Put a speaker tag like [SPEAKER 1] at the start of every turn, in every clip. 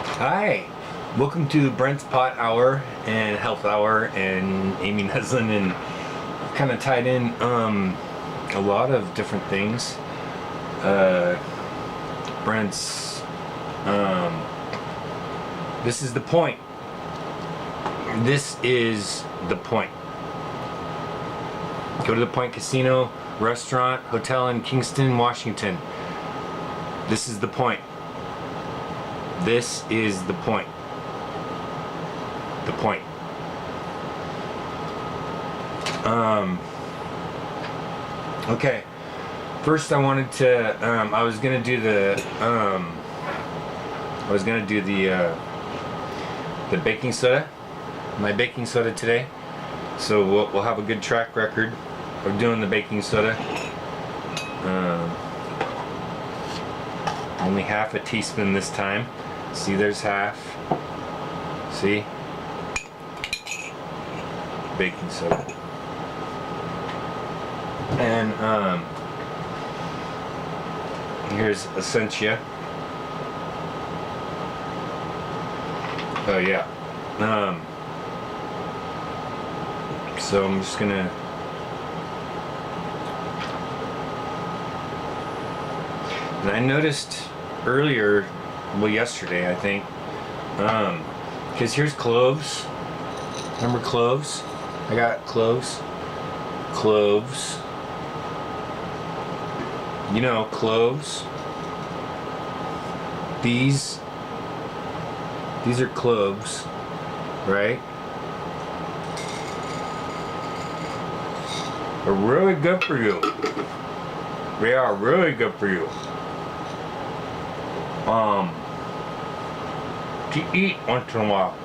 [SPEAKER 1] Hi, welcome to Brent's Pot Hour and Health Hour and Amy Neslin, and kind of tied in a lot of different things. Brent's this is the point. This is the point. Go to the Point Casino, restaurant, hotel in Kingston, Washington. This is the point. This is the point. The point. Okay. First, I wanted to. I was gonna do the. The baking soda. My baking soda today. So we'll have a good track record of doing the baking soda. Only half a teaspoon this time. See, there's half. See? Baking soda. And here's Essentia. Oh yeah. So I'm just gonna. And I noticed earlier, well, yesterday I think, because here's cloves. Remember cloves? I got cloves. Cloves. You know, cloves. These are cloves, right? They're really good for you. They are really good for you. To eat once in a while.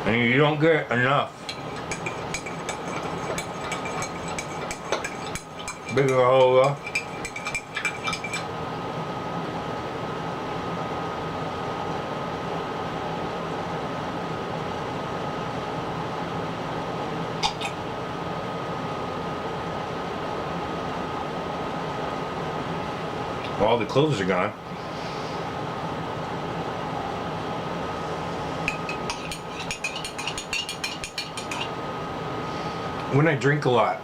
[SPEAKER 1] And you don't get enough. Bigger hole. All the cloves are gone. When I drink a lot,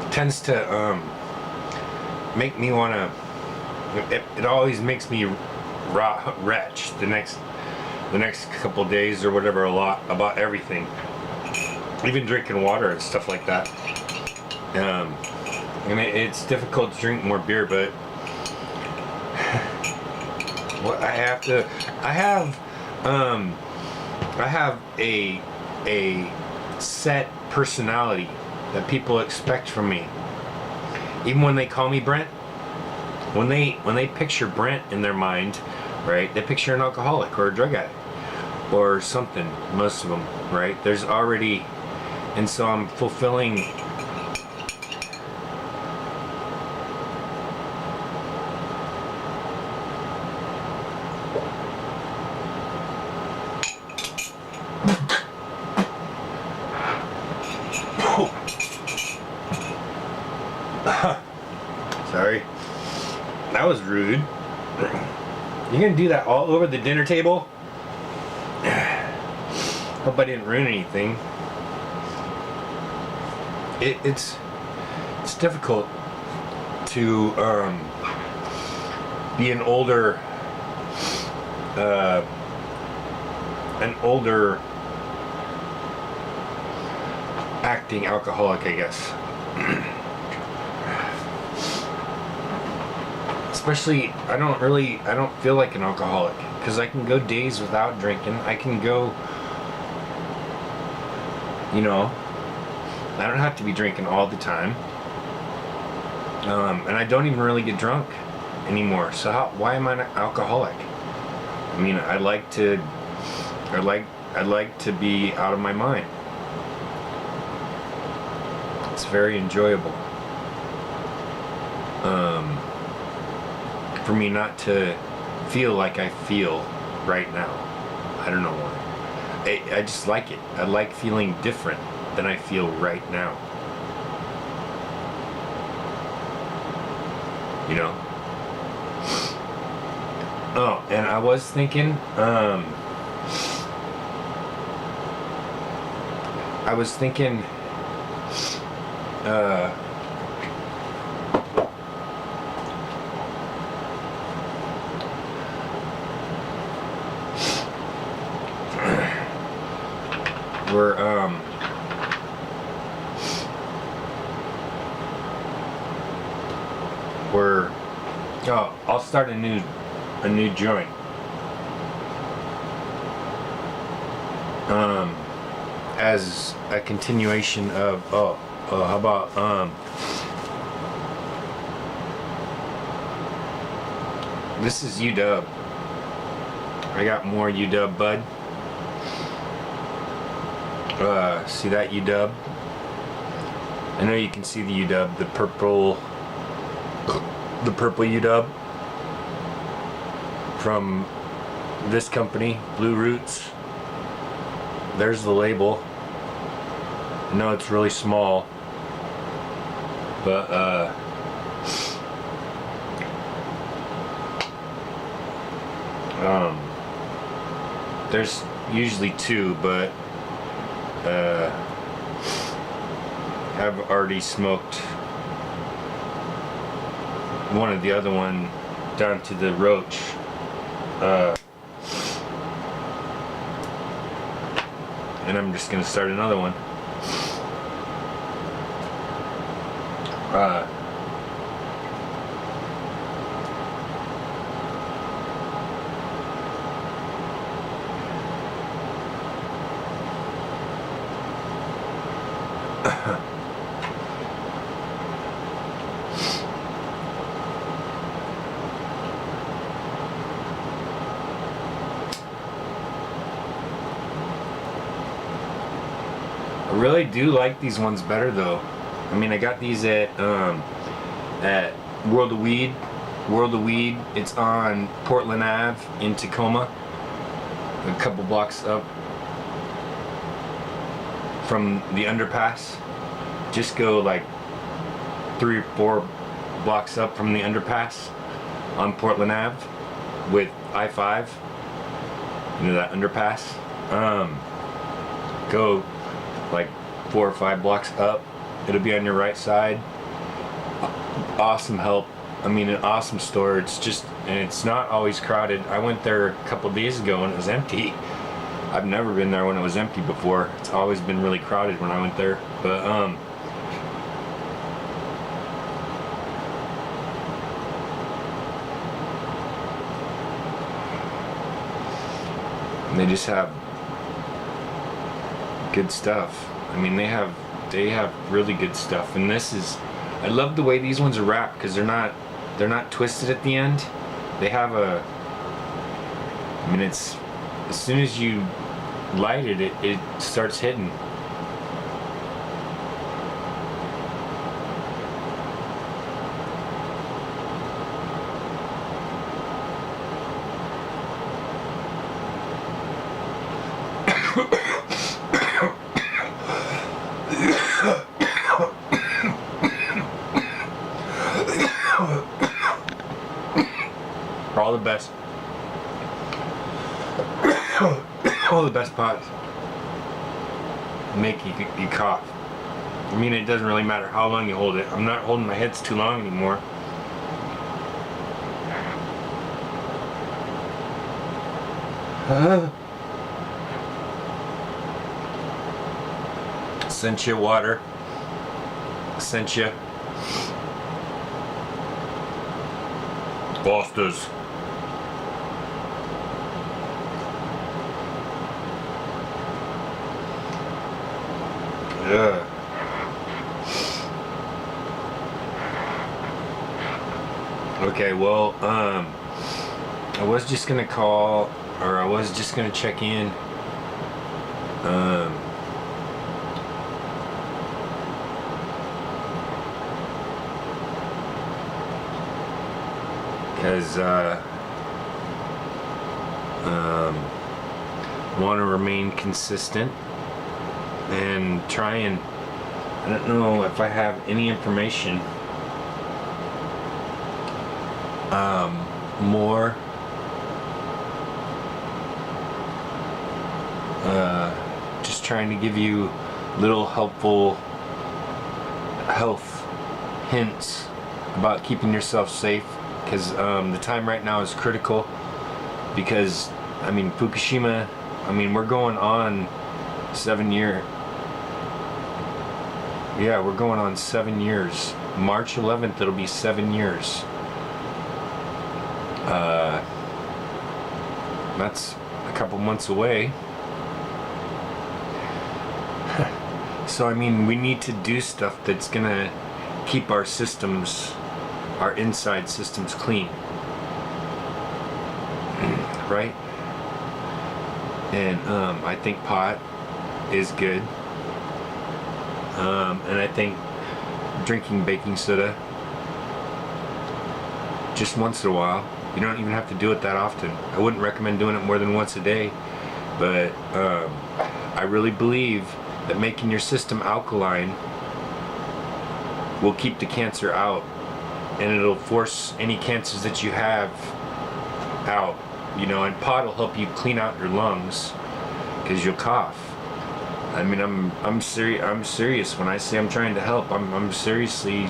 [SPEAKER 1] it tends to make me want to. It always makes me retch the next couple days or whatever a lot about everything, even drinking water and stuff like that. I mean, it's difficult to drink more beer, but what I have a set personality that people expect from me. Even when they call me Brent, when they picture Brent in their mind, right? They picture an alcoholic or a drug addict or something. Most of them, right? There's already, and so I'm fulfilling. Sorry, that was rude. You're gonna do that all over the dinner table? Hope I didn't ruin anything. It's difficult to be an older acting alcoholic, I guess. Especially, I don't feel like an alcoholic because I can go days without drinking. I can go, you know, I don't have to be drinking all the time. And I don't even really get drunk anymore. So why am I an alcoholic? I mean, I'd like to be out of my mind. It's very enjoyable. For me not to feel like I feel right now. I don't know why. I just like it. I like feeling different than I feel right now. You know? Oh, and I was thinking, uh, we're, I'll start a new joint. As a continuation of, how about, this is UW. I got more UW bud. See that UW? I know you can see the UW, the purple UW from this company, Blue Roots. There's the label. I know it's really small, but there's usually two, but I've already smoked one of the other one down to the roach. And I'm just gonna start another one. I really do like these ones better though. I mean, I got these at World of Weed. World of Weed. It's on Portland Ave in Tacoma, a couple blocks up from the underpass. Just go like 3 or 4 blocks up from the underpass on Portland Ave with I-5. You know that underpass? Go like 4 or 5 blocks up. It'll be on your right side. Awesome help. I mean, an awesome store. It's just, and it's not always crowded. I went there a couple days ago and it was empty. I've never been there when it was empty before. It's always been really crowded when I went there. But and they just have good stuff. I mean, they have really good stuff. And this is, I love the way these ones are wrapped because they're not twisted at the end. They have a, I mean, it's, as soon as you light it, it starts hitting. All the best. All the best pots make you cough. I mean, it doesn't really matter how long you hold it. I'm not holding my hits too long anymore. Sent you water. Sent you Foster's. Yeah. Okay, well, I was just gonna call, or I was just gonna check in. Because want to remain consistent and try and, I don't know if I have any information more Just trying to give you little helpful health hints about keeping yourself safe, because the time right now is critical. Because I mean, Fukushima, I mean, we're going on 7 year. Yeah, we're going on 7 years. March 11th, it'll be 7 years. That's a couple months away. So I mean, we need to do stuff that's gonna keep our systems, our inside systems, clean, right? And I think pot is good, and I think drinking baking soda just once in a while. You don't even have to do it that often. I wouldn't recommend doing it more than once a day, but I really believe that making your system alkaline will keep the cancer out, and it'll force any cancers that you have out, you know. And pot will help you clean out your lungs, because you'll cough. I mean, I'm serious when I say I'm trying to help. I'm seriously.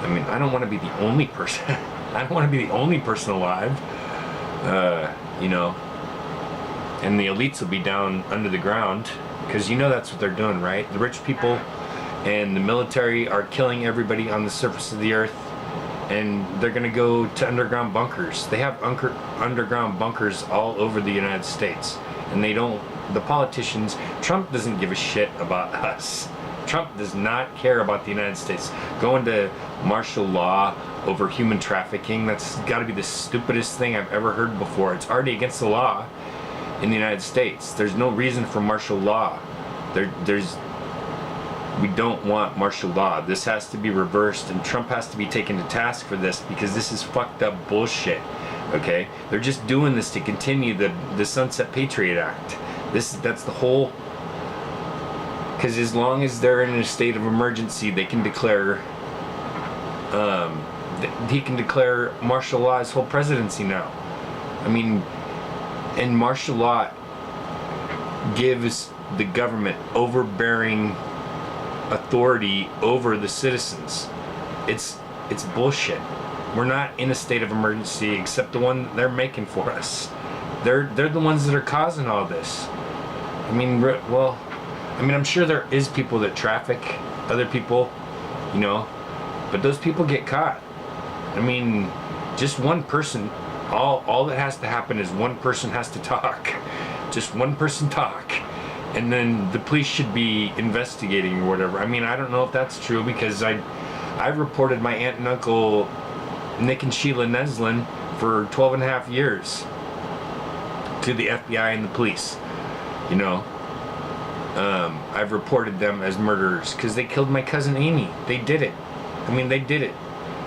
[SPEAKER 1] I mean, I don't want to be the only person. I don't want to be the only person alive. You know. And the elites will be down under the ground, because you know that's what they're doing, right? The rich people and the military are killing everybody on the surface of the earth, and they're gonna go to underground bunkers. They have underground bunkers all over the United States, and they don't. The politicians, Trump doesn't give a shit about us. Trump does not care about the United States. Going to martial law over human trafficking, that's got to be the stupidest thing I've ever heard before. It's already against the law in the United States. There's no reason for martial law. We don't want martial law. This has to be reversed, and Trump has to be taken to task for this, because this is fucked up bullshit. Okay? They're just doing this to continue the Sunset Patriot Act. That's the whole. Because as long as they're in a state of emergency, they can declare. He can declare martial law his whole presidency now. I mean, and martial law gives the government overbearing authority over the citizens. It's bullshit. We're not in a state of emergency, except the one they're making for us. They're the ones that are causing all this. I mean, well, I mean, I'm sure there is people that traffic other people, you know, but those people get caught. I mean, just one person. All that has to happen is one person has to talk. Just one person talk. And then the police should be investigating or whatever. I mean, I don't know if that's true, because I reported my aunt and uncle Nick and Sheila Neslin for 12 and a half years to the FBI and the police. You know, I've reported them as murderers because they killed my cousin Amy. They did it. I mean, they did it.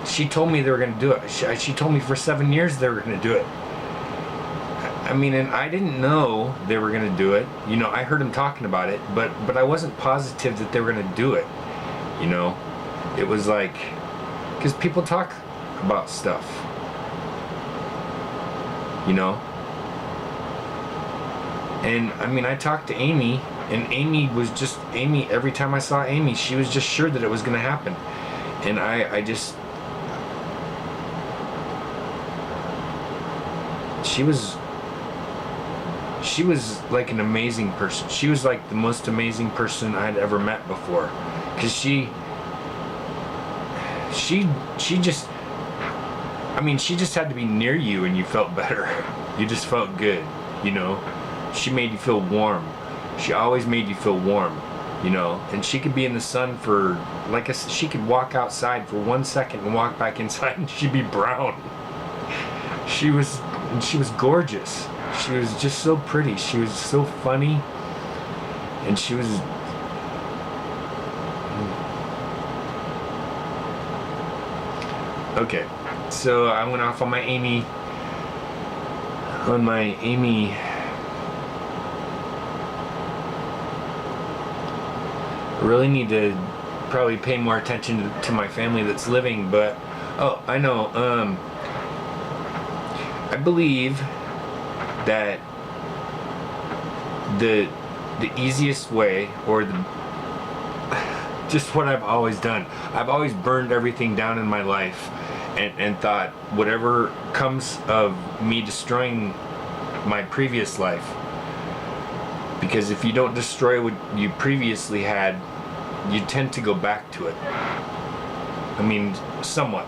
[SPEAKER 1] She told me they were going to do it. She told me for 7 years they were going to do it. I mean, and I didn't know they were going to do it. You know, I heard them talking about it, but I wasn't positive that they were going to do it. You know, it was like, because people talk about stuff. You know? And I mean, I talked to Amy, and Amy, every time I saw Amy, she was just sure that it was going to happen. And she was like an amazing person. She was like the most amazing person I'd ever met before. Because she just, I mean, she just had to be near you and you felt better. You just felt good, you know? She made you feel warm. She always made you feel warm, you know? And she could be in the sun for, like I said, she could walk outside for 1 second and walk back inside and she'd be brown. She was gorgeous. She was just so pretty. She was so funny. And she was... Okay, so I went off on my Amy... I really need to probably pay more attention to my family that's living, but... Oh, I know, I believe that the easiest way, or the just what I've always done. I've always burned everything down in my life, and thought whatever comes of me destroying my previous life, because if you don't destroy what you previously had, you tend to go back to it. I mean, somewhat.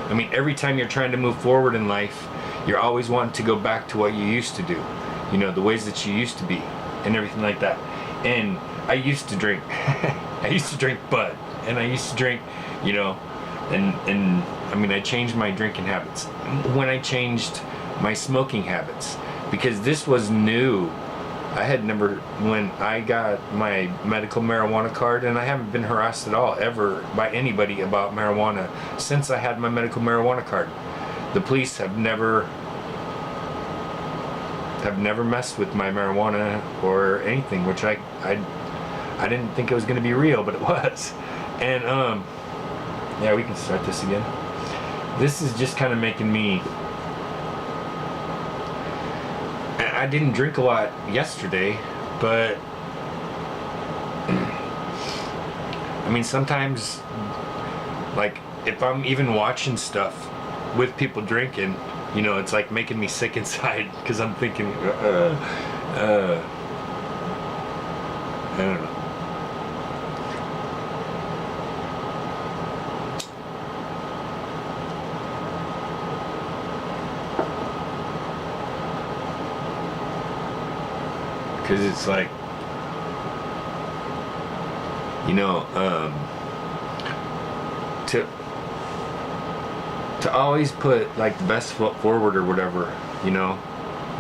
[SPEAKER 1] I mean, every time you're trying to move forward in life, you're always wanting to go back to what you used to do, you know, the ways that you used to be and everything like that. And I used to drink. I used to drink Bud, and I used to drink, you know, and I mean, I changed my drinking habits when I changed my smoking habits, because this was new. I had never, when I got my medical marijuana card, and I haven't been harassed at all ever by anybody about marijuana since I had my medical marijuana card. The police have never messed with my marijuana or anything, which I didn't think it was going to be real, but it was. And yeah, we can start this again. This is just kind of making me. I didn't drink a lot yesterday, but I mean, sometimes, like, if I'm even watching stuff with people drinking, you know, it's like making me sick inside, because I'm thinking, I don't know. Because it's like, you know, to always put like the best foot forward or whatever, you know,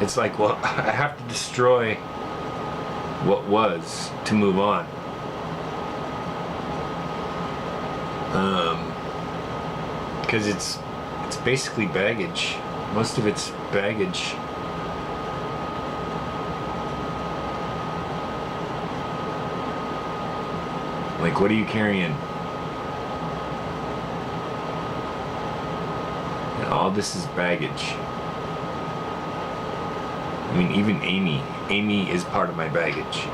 [SPEAKER 1] it's like, well, I have to destroy what was to move on. Because it's basically baggage. Most of it's baggage. Like, what are you carrying? And all this is baggage. I mean, even Amy is part of my baggage.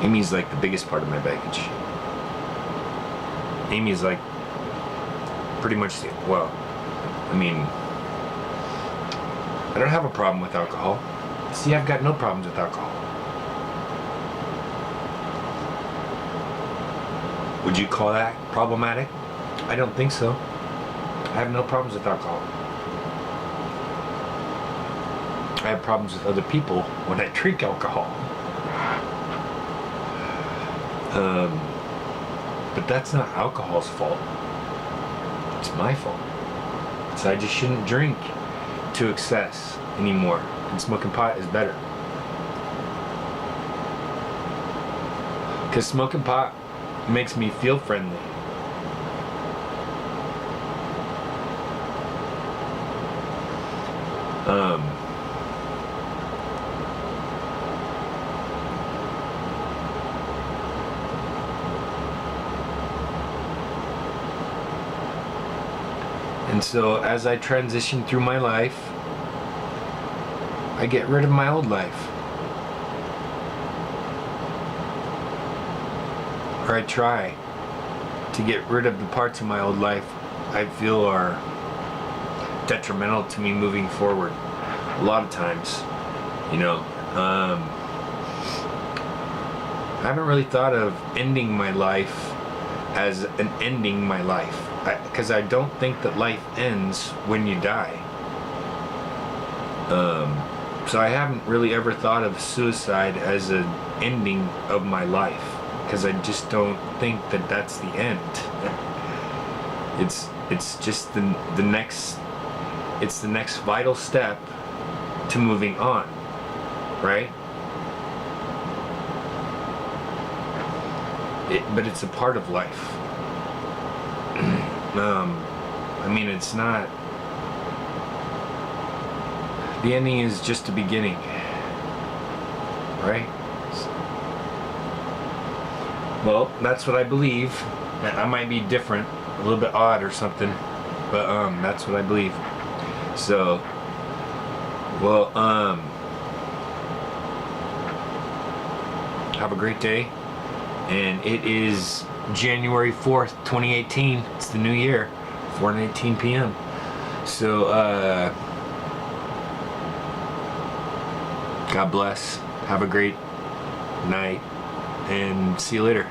[SPEAKER 1] Amy's like the biggest part of my baggage. Amy is like pretty much well, I mean, I don't have a problem with alcohol. See, I've got no problems with alcohol. Would you call that problematic? I don't think so. I have no problems with alcohol. I have problems with other people when I drink alcohol. But that's not alcohol's fault. It's my fault. So I just shouldn't drink to excess anymore. And smoking pot is better. Because smoking pot makes me feel friendly. And so as I transition through my life, I get rid of my old life. Or I try to get rid of the parts of my old life I feel are detrimental to me moving forward. A lot of times, you know, I haven't really thought of ending my life as an ending my life, because I don't think that life ends when you die. So I haven't really ever thought of suicide as an ending of my life, because I just don't think that that's the end. It's just the next, it's the next vital step to moving on, right? But it's a part of life. I mean, it's not, the ending is just the beginning, right? Well, that's what I believe. I might be different, a little bit odd or something, but that's what I believe. So Well, have a great day. And it is January 4th, 2018. It's the new year, 4:18 p.m. So, God bless. Have a great night. And see you later.